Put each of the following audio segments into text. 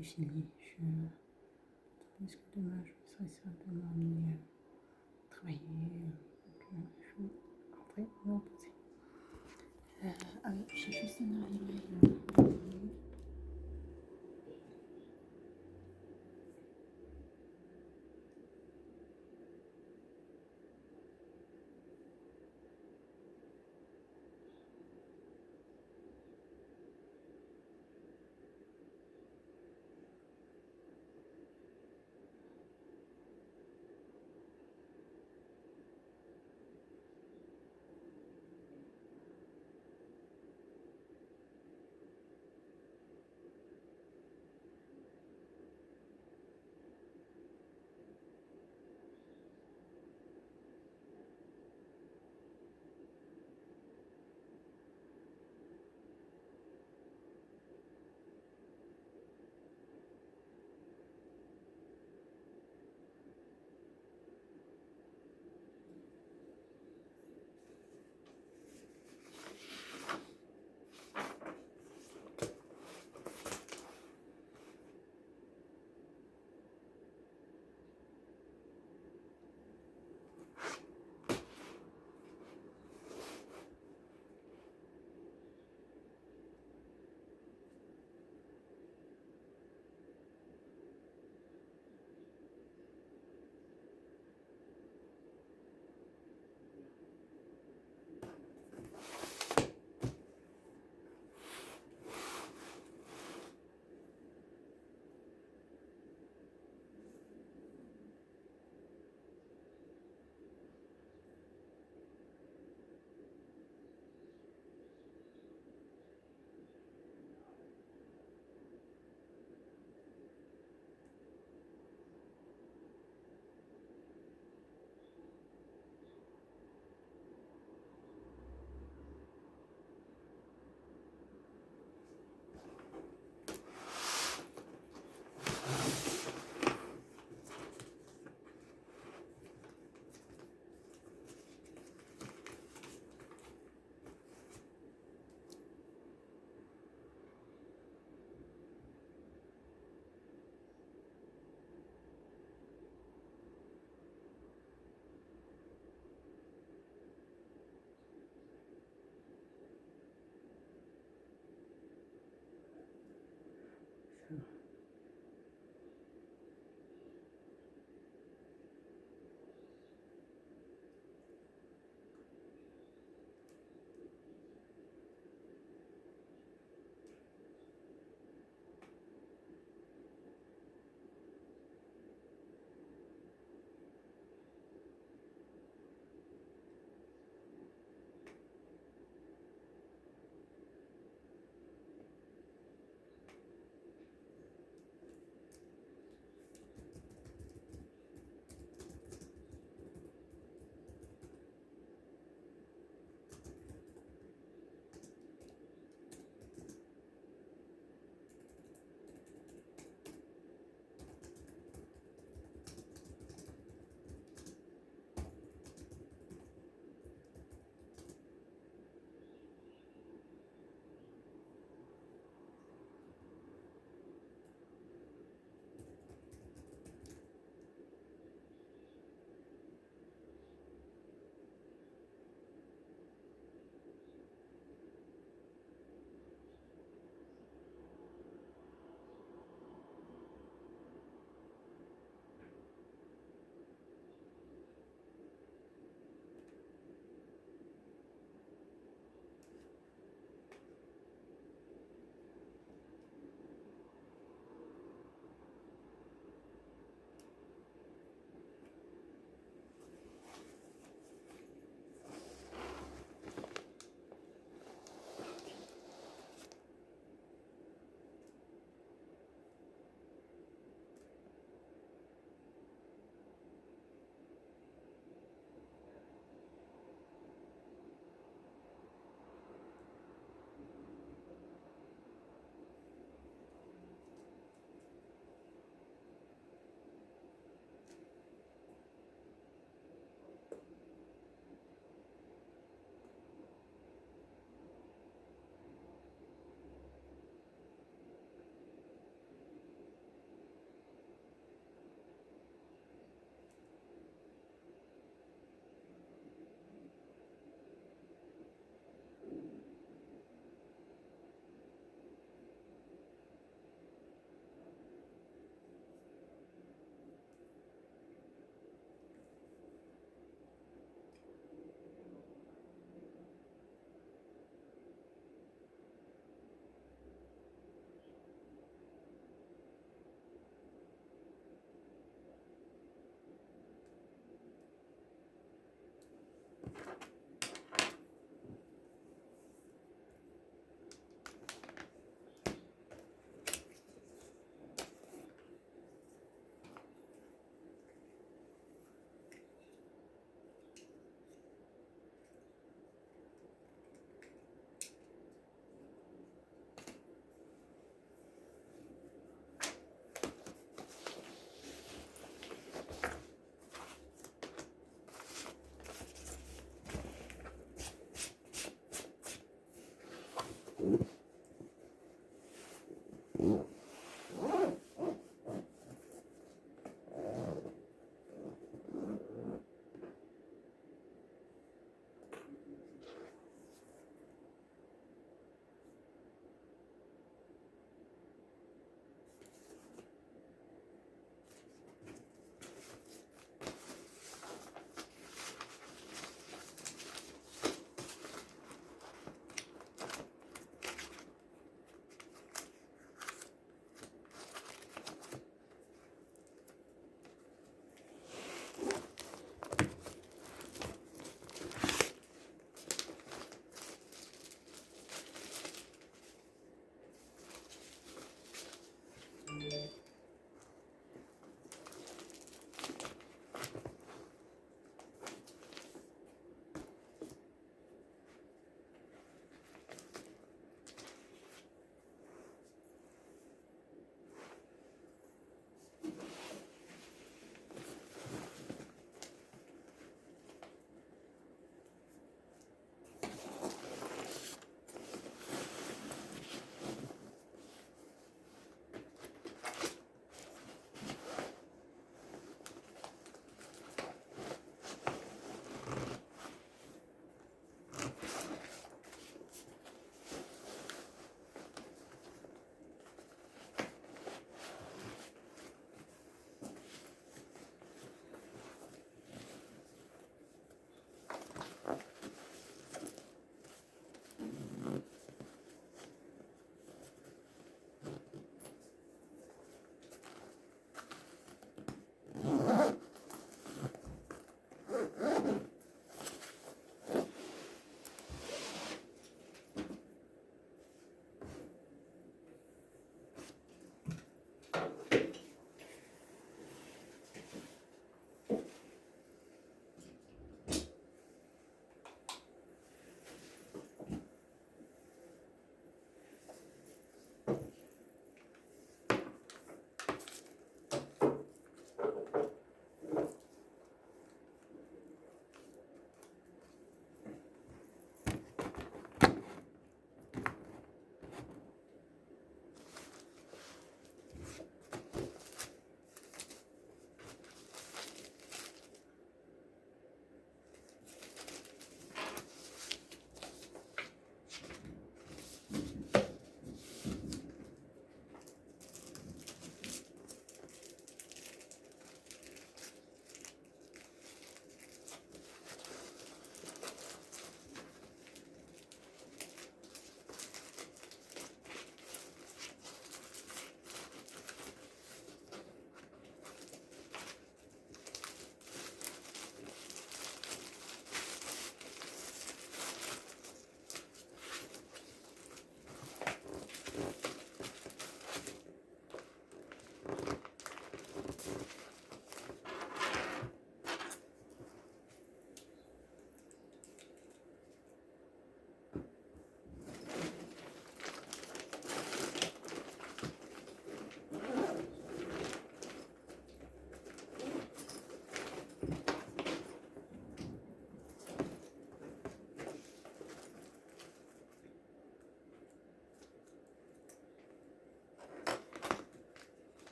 vais filer. Parce que demain, je serai certainement amenée à travailler. Donc, je vais rentrer, me reposer. Ah oui, j'ai juste un arrivé.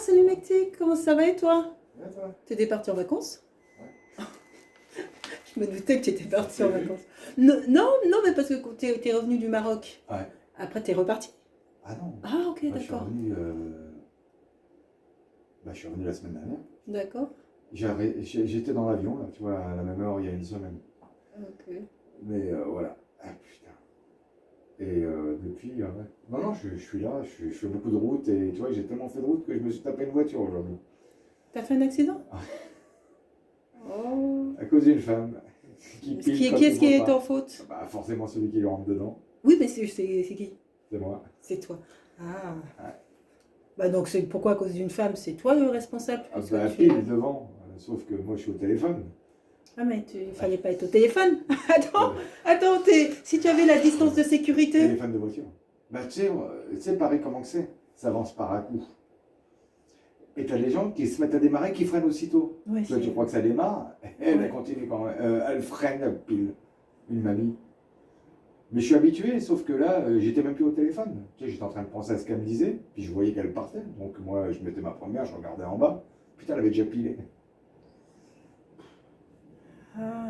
salut Mectic, comment ça va et toi? Ouais, toi. T'étais parti en vacances? Ouais. Je me doutais que tu étais parti T'as en vu? vacances. Non, non, non, mais parce que t'es revenu du Maroc. Ouais. Après, t'es reparti. Ah non. Ah, ok, Moi, d'accord. je suis revenu la semaine dernière. D'accord. J'étais dans l'avion, là, tu vois, à la même heure, il y a une semaine. Ok. Mais voilà. Ah putain. Et depuis, ouais. Non, non, je suis là, je fais beaucoup de route et tu vois, j'ai tellement fait de route que je me suis tapé une voiture aujourd'hui. T'as fait un accident? Ah. Oh. À cause d'une femme qui pile quand Qui il est-ce qui faut est en pas. faute? Bah, forcément, celui qui lui rentre dedans, Oui, mais c'est qui? c'est moi. C'est toi. Ah. Ouais. Bah donc c'est pourquoi à cause d'une femme, c'est toi le responsable Ah, puisque bah, tu... pile devant. Sauf que moi, je suis au téléphone. Ah mais il fallait pas être au téléphone. Attends, Euh, attends, si tu avais la distance de sécurité. Téléphone de voiture. Bah, tu sais, pareil, comment que c'est? Ça avance par à coup. Et t'as des gens qui se mettent à démarrer, qui freinent aussitôt. Ouais, Toi, tu crois que ça démarre? Elle continue quand même. Elle freine pile. Une mamie. Mais je suis habitué, sauf que là, j'étais même plus au téléphone. Tu sais, j'étais en train de penser à ce qu'elle me disait, puis je voyais qu'elle partait. Donc moi, je mettais ma première, je regardais en bas. Putain, elle avait déjà pilé. Ah,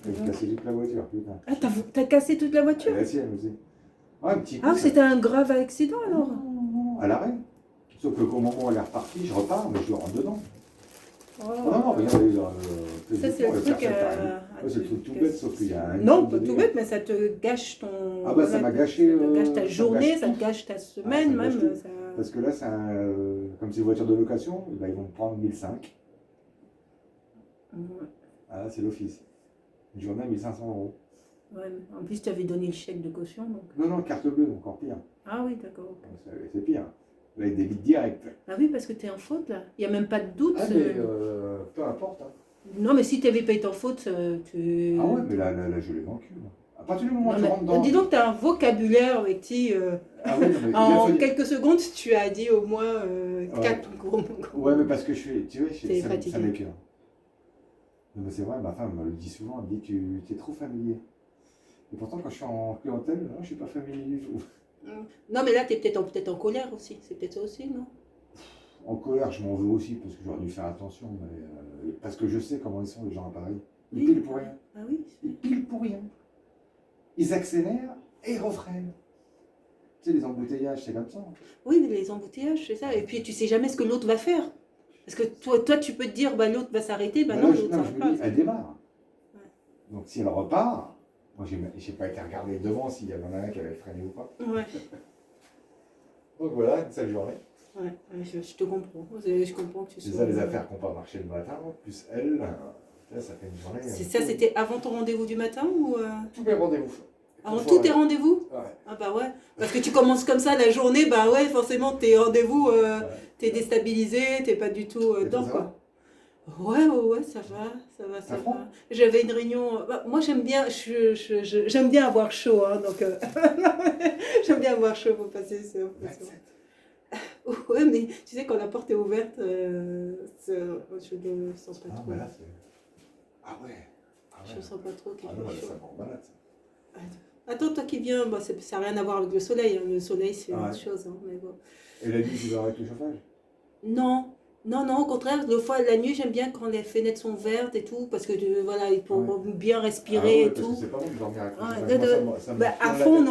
Elle a cassé toute la voiture, putain. ah t'as cassé toute la voiture? Elle est la sienne aussi. Ouais, un petit coup. Ah, c'était un grave accident alors? Non, non, non, à l'arrêt. Sauf qu'au moment où elle est repartie, je repars, mais je le rentre dedans. Oh. Ah non, non, regardez. Ça, c'est le truc. Ouais, c'est le truc tout bête, sauf qu'il y a un. Non, pas tout bête, mais ça te gâche ton. Ah bah ça m'a gâché. Ça te gâche ta journée, gâche ça te tout. gâche ta Ah, semaine, ça gâche même. tout. Ça... Parce que là, comme c'est une voiture de location, eh ben, ils vont me prendre 1005. Ouais. Ah, c'est l'office. Une journée à 1500 euros. Ouais, mais en plus, tu avais donné le chèque de caution. Donc... Non, non, carte bleue, encore pire. Ah oui, d'accord. Donc, c'est pire. Là, ils débitent direct. Ah oui, parce que tu es en faute là. Il n'y a même pas de doute. Ah, mais peu importe. Hein. Non, mais si tu n'avais pas été en faute, tu. Ah ouais, mais là je l'ai dans le cul. Là. À partir du moment où tu rentres dans. Dis donc, tu as un vocabulaire avec qui. Ah ouais, non, mais En quelques secondes, tu as dit au moins 4 gros mots. Ouais, mais parce que tu vois, ça m'écoeure. Non, mais c'est vrai, ma femme me le dit souvent, elle me dit tu es trop familier. Et pourtant, quand je suis en clientèle, non, je ne suis pas familier du tout. Non, mais là, tu es peut-être en colère aussi. C'est peut-être ça aussi, non? En colère, je m'en veux aussi parce que j'aurais dû faire attention. Mais, parce que je sais comment ils sont, les gens à Paris. Ils pilent pour rien. Ah oui. Ils pilent pour rien. Ils accélèrent et ils refreinent. Tu sais, les embouteillages, c'est comme ça. Oui, mais les embouteillages, c'est ça. Et puis, tu sais jamais ce que l'autre va faire. Parce que toi, tu peux te dire, bah, l'autre va s'arrêter. Bah, non, l'autre, ça va je pas. me dis, elle démarre. Ouais. Donc, si elle repart, moi, je n'ai pas été regarder devant s'il y en a un qui avait freiné ou pas. Ouais. Donc, voilà, une sale journée. Ouais, je te comprends. Je comprends que tu C'est sois. ça, les affaires qu'on part marcher le matin, plus elle, là, ça fait une journée. Ça, c'était avant ton rendez-vous du matin ou Tous mes rendez-vous. Avant tous tes rendez-vous? Ouais. Ah bah ouais. Parce que tu commences comme ça la journée, bah ouais, forcément tes rendez-vous, t'es déstabilisé, t'es pas du tout dedans quoi. Ouais, ça va. J'avais une réunion. Bah, moi j'aime bien, j'aime bien avoir chaud, hein, donc j'aime bien avoir chaud pour passer ça. Ouais, mais tu sais quand la porte est ouverte, je ne sens pas trop. Bah là, ah ouais. Je ne sens pas trop qu'il fait chaud. Ça m'emballe, ça. Attends, toi qui viens, bah, ça n'a rien à voir avec le soleil. Hein. Le soleil, c'est autre chose. Hein, mais bon. Et la nuit, tu vas avec le chauffage? Non, au contraire, des fois, la nuit, j'aime bien quand les fenêtres sont vertes et tout, parce que voilà, pour bien respirer et tout. Parce que c'est pas bon de dormir avec le chauffage. À fond,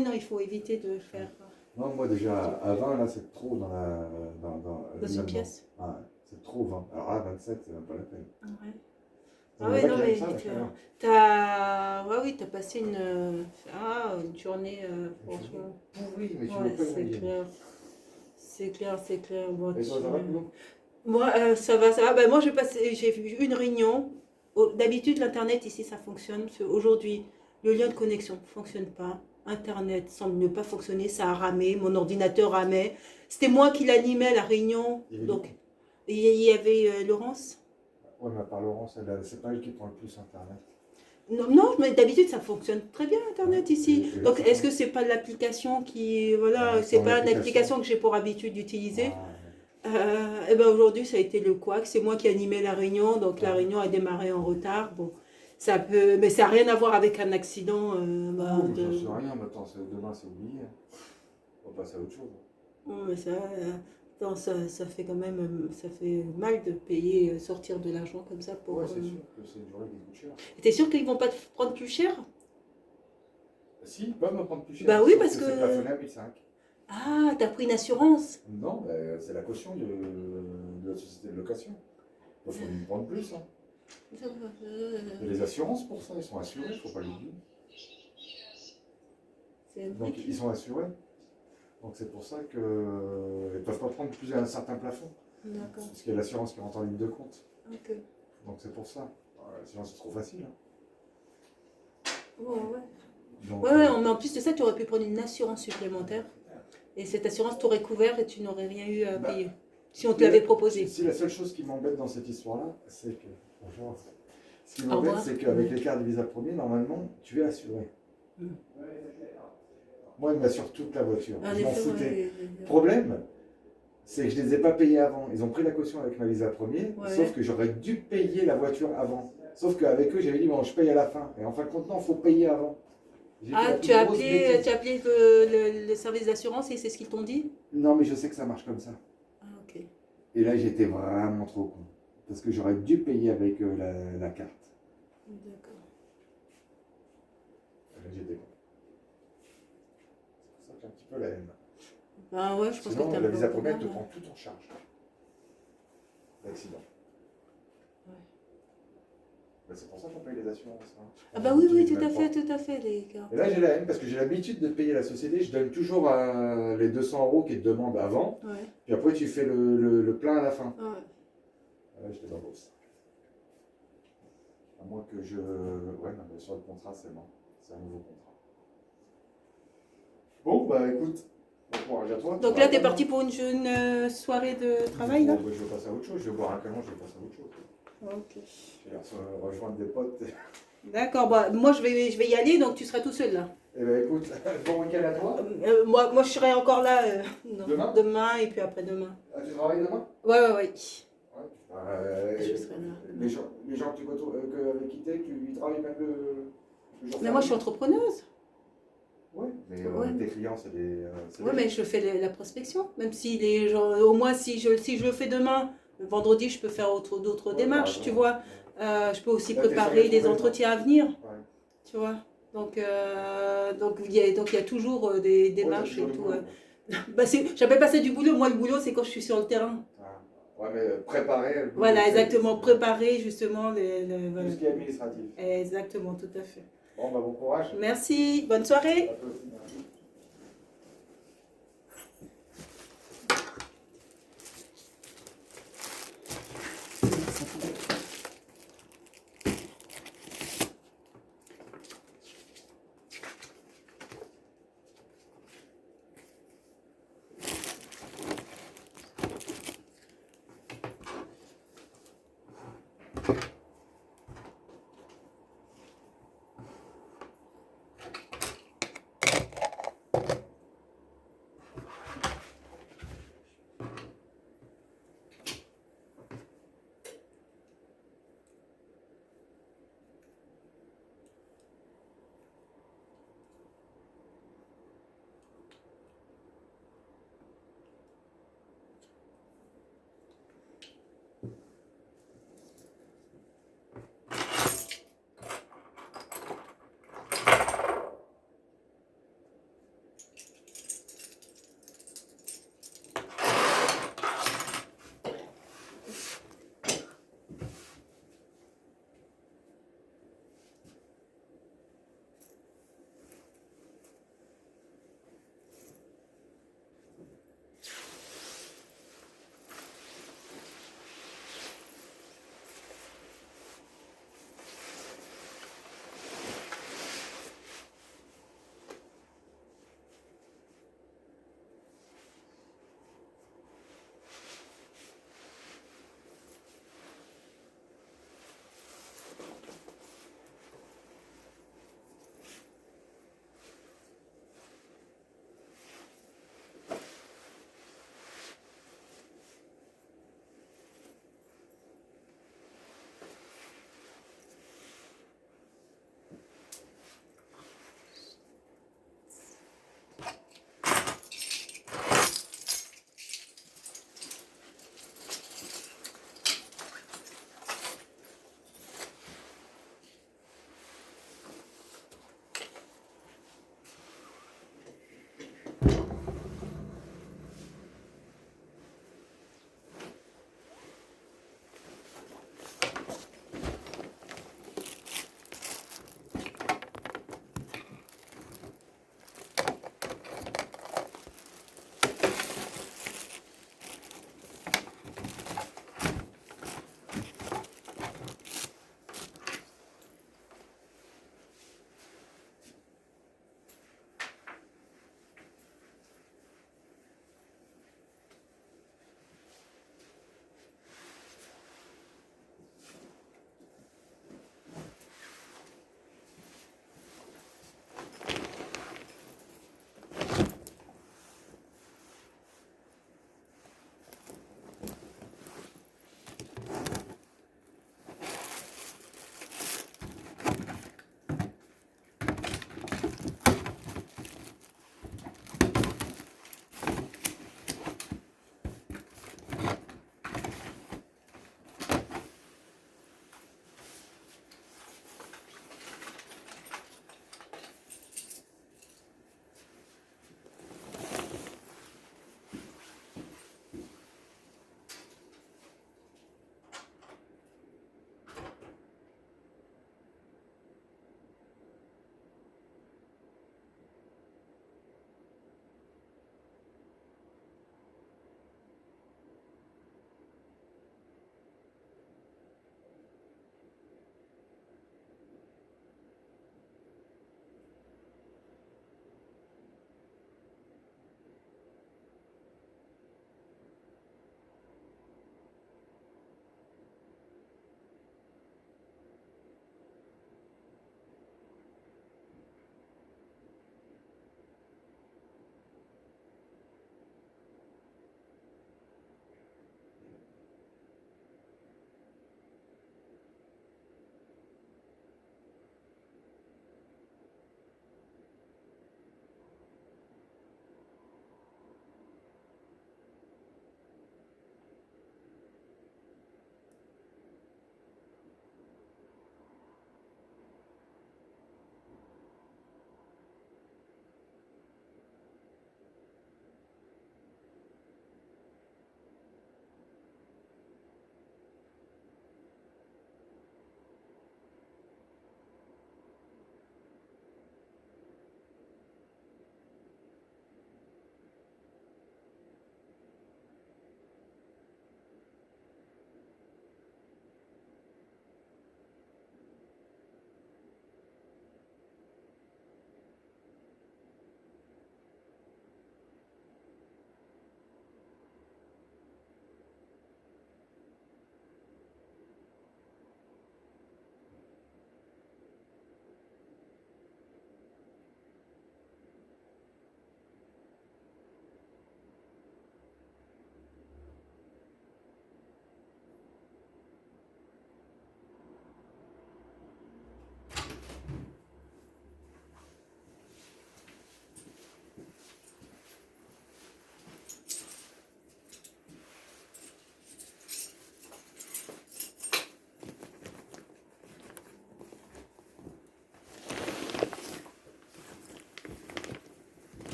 non, il faut éviter de faire. Non, moi déjà, à 20, là, c'est trop dans une pièce. Ouais, c'est trop 20. Alors là, 27, c'est même pas la peine. Ouais. Ah ouais, non, mais t'as passé une journée, franchement. Pourri, mais tu ouais, veux pas c'est clair. Bon, et toi, ça va, non? Moi, ça va. Ben, moi, j'ai vu une réunion. D'habitude, l'Internet ici, ça fonctionne. Aujourd'hui, le lien de connexion ne fonctionne pas. Internet semble ne pas fonctionner, ça a ramé. Mon ordinateur ramait. C'était moi qui l'animais la réunion. Donc, il y avait Laurence. Ouais, mais à part Laurence, c'est pas elle qui prend le plus Internet. Non, mais d'habitude ça fonctionne très bien Internet ici. Donc est-ce que c'est pas l'application qui, voilà, c'est pas l'application que j'ai pour habitude d'utiliser. Et ben aujourd'hui ça a été le couac. C'est moi qui animais la réunion, donc la réunion a démarré en retard. Bon, mais ça n'a rien à voir avec un accident. Non, je sais rien. Maintenant, demain c'est oublié. On va passer à autre chose. Mais ça. Non, ça fait quand même, ça fait mal de payer, sortir de l'argent comme ça pour. Ouais, c'est sûr que c'est une journée qui coûte cher. T'es sûr qu'ils vont pas te prendre plus cher? Si, ils peuvent me prendre plus cher. Bah oui, sauf parce que que. c'est plafonné à 1005. Ah, t'as pris une assurance. Non, c'est la caution de la société de location. Il faut me prendre plus. Hein. Il y a les assurances pour ça, ils sont assurés, il ne faut pas l'oublier. C'est vrai Donc ils sont assurés. Donc c'est pour ça qu'ils ne peuvent pas prendre plus d'un certain plafond. D'accord. Parce qu'il y a l'assurance qui rentre en ligne de compte. Ok. Donc c'est pour ça. L'assurance c'est trop facile. Hein. Ouais. Donc, Ouais, mais en plus de ça, tu aurais pu prendre une assurance supplémentaire. Et cette assurance t'aurait couvert et tu n'aurais rien eu à payer. Si on te l'avait proposé. Si la seule chose qui m'embête dans cette histoire-là, c'est que. Bonjour. Ce qui Au m'embête, revoir. c'est qu'avec les cartes Visa Premier, normalement, tu es assuré. Mm. Moi, ils m'assurent toute la voiture. En Je m'en effet, foutais. ouais. Problème, c'est que je ne les ai pas payés avant. Ils ont pris la caution avec ma Visa Premier, Ouais. sauf que j'aurais dû payer la voiture avant. Sauf qu'avec eux, j'avais dit, bon, je paye à la fin. Et en fin de compte, non, il faut payer avant. J'ai fait Ah, la tu plus as grosse appelé, bêtise. tu as appelé le service d'assurance et c'est ce qu'ils t'ont dit? Non, mais je sais que ça marche comme ça. Ah, ok. Et là, j'étais vraiment trop con. Parce que j'aurais dû payer avec la carte. D'accord. Et là, j'étais con. C'est pour ça que j'ai un petit peu la haine. Ah ouais, je pense Sinon, que t'as la un Visa peu Première te regard, prend tout en charge. L'accident. Ouais. Ben, c'est pour ça qu'on paye les assurances. Hein. Ah bah oui, Même tout à pas. fait, les cartes. Et là, j'ai la haine parce que j'ai l'habitude de payer la société. Je donne toujours les 200 € qu'ils te demandent avant. Ouais. Puis après, tu fais le plein à la fin. Ouais. Là, j'étais dans l'os. À moins que je. Ouais, non, mais sur le contrat, c'est bon. C'est un nouveau contrat. Bon, bah écoute. Bon courage à toi. Donc là, t'es parti pour une soirée de travail, là? Bon, bah, je vais passer à autre chose. Je vais boire un canon, je vais passer à autre chose. Ok. Je vais rejoindre des potes. D'accord, bah, moi je vais y aller, donc tu seras tout seul là. Eh ben écoute, bon week-end à toi. Moi je serai encore là Demain demain et puis après-demain. Ah, tu travailles demain? Ouais. Ouais. Je serai là. Les gens que tu côtoies, avec qui t'es, ils travaillent même le jour Mais moi je suis entrepreneuse. Ouais, mais Ouais. tes clients, c'est des. Ouais, mais je fais la prospection. Même si les gens, au moins si je le fais demain, le vendredi je peux faire d'autres démarches, tu vois. Je peux aussi Là, t'es préparer sur les des tournées, entretiens à venir, Ouais. tu vois. Donc il y a toujours des démarches et tout. Bah, j'appelle pas ça du boulot. Moi, le boulot, c'est quand je suis sur le terrain. Ouais, mais préparer. Voilà, exactement. Préparer justement Tout ce qui est administratif. Exactement, tout à fait. Bon, bah bon courage. Merci. Bonne soirée. À toi aussi, merci.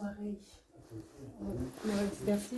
soirée. On va merci.